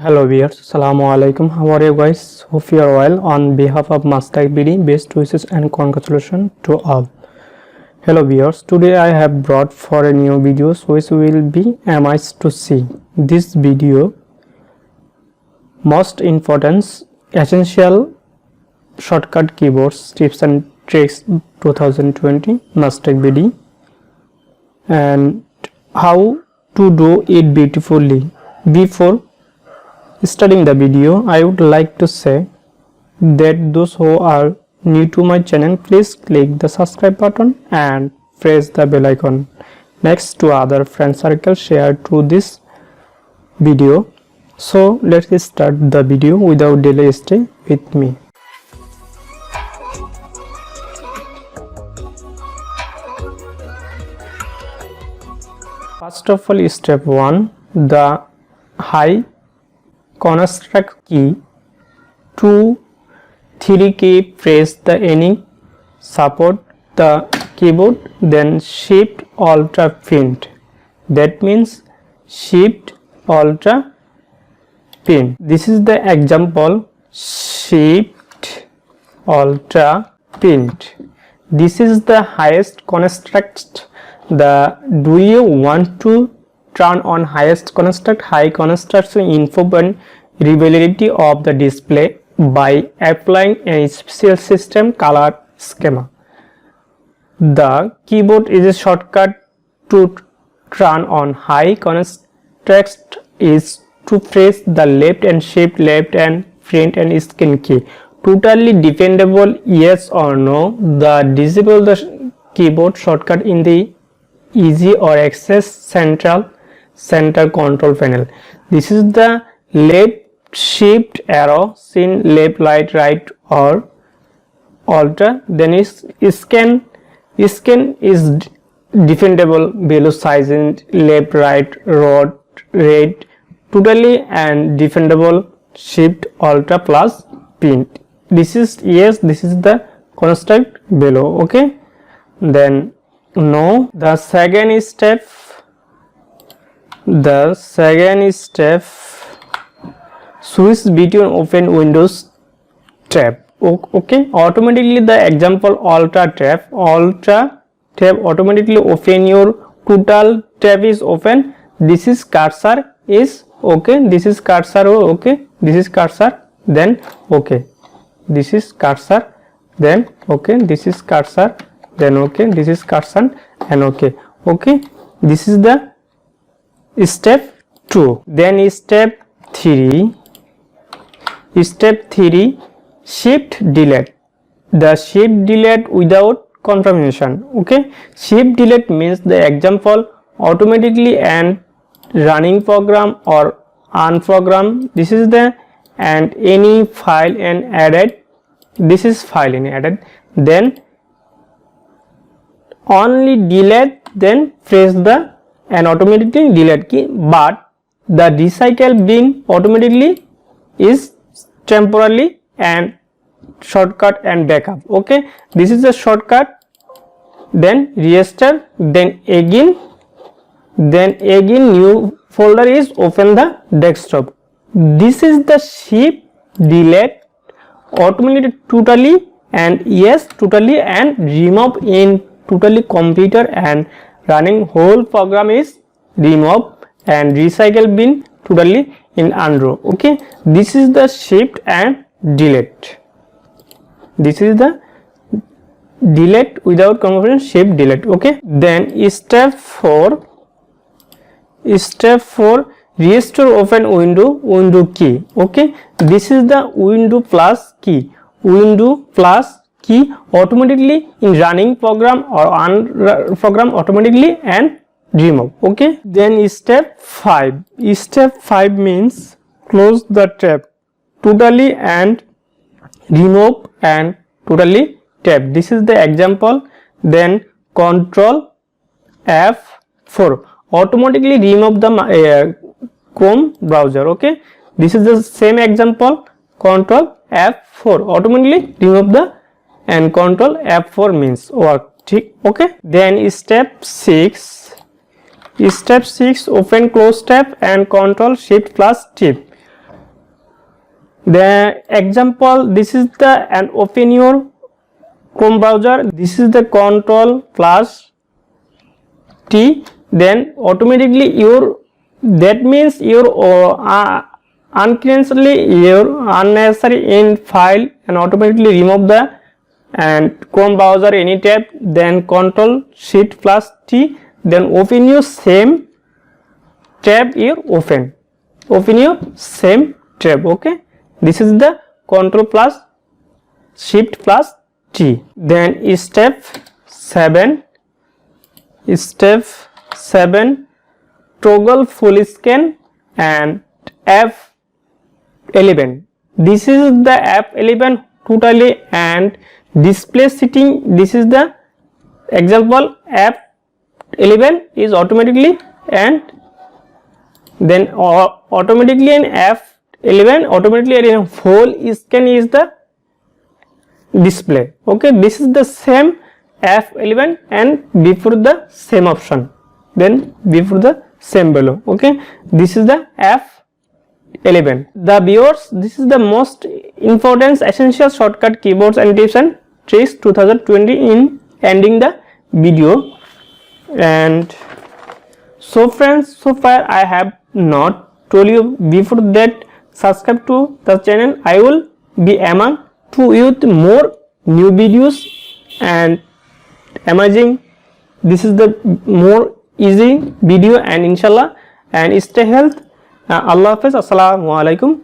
Hello viewers, Assalamu alaikum. How are you guys? Hope you are well. On behalf of Master BD, best wishes and congratulations to all. Hello viewers, today I have brought for a new video which will be amazed to see. This video most important essential shortcut keyboards tips and tricks 2020 Master BD and how to do it beautifully. Before starting the video, I would like to say that those who are new to my channel, please click the subscribe button and press the bell icon next to other friend circle share to this video. So let's start the video without delay. Stay with me. First of all, step 1, the high construct key. 2, 3 key, press the any support the keyboard, then shift alt pin. That means shift alt pin. This is the example, shift alt pin. This is the highest construct. Do you want to turn on highest construct? High construct info and reliability of the display by applying a special system color schema. The keyboard is a shortcut to turn on high construct is to press the left and shift left and print and scan key. Totally defendable, yes or no. The disable the keyboard shortcut in the easy or access center control panel. This is the left shift arrow, seen left, right or alter. Then is scan is defendable, below size in left, right, red, totally and defendable, shift alter plus pin. This is yes, this is the construct below. Okay, then no. The second step switch between open Windows tab. Okay, automatically the example alt tab automatically open, your total tab is open. This is cursor is okay, this is cursor okay, this is cursor, then okay, this is cursor, then okay, this is cursor, then okay, this is cursor and okay. This is the step 2. Then step 3, shift delete. The shift delete without confirmation. Okay, shift delete means the example automatically and running program or unprogram. This is the and any file and added. This is file and added. Then only delete, then press the and automatically delete key, but the recycle bin automatically is temporarily and shortcut and backup. Okay, this is a shortcut, then restart, then again new folder is open the desktop. This is the shift delete automatically totally and yes totally and remove in totally computer and running whole program is remove and recycle bin totally in undo. Okay, this is the shift and delete. This is the delete without confirmation, shift delete. Okay, then step 4 restore open window key. Okay, this is the window plus key automatically in running program or program automatically and remove. Okay, then step 5 means close the tab totally and remove and totally tab. This is the example. Then control F4 automatically remove the Chrome browser. Okay, this is the same example, control F4 automatically remove the and control F4 means work. Okay, then step 6 open close tab and control shift plus tip. The example, this is the and open your Chrome browser. This is the Control plus T. Then automatically your, that means your unnecessary in file and automatically remove the and Chrome browser any tab. Then Control Shift plus T. Then open your same tab. Your open your same tab. Okay, this is the Control plus Shift plus T. Then step 7 toggle full scan and F11. This is the F11 totally and display setting. This is the example. F11 is automatically and then automatically in F11 automatically in full scan is the display. Okay, this is the same F11 and before the same option, then before the same below. Okay, this is the F11. The viewers, this is the most important essential shortcut keyboards and tips and tricks 2020 in ending the video. And so friends, so far I have not told you before that subscribe to the channel. I will be among to you with more new videos and amazing. This is the more easy video and inshallah and stay health. Allah Hafiz. Assalamu alaikum.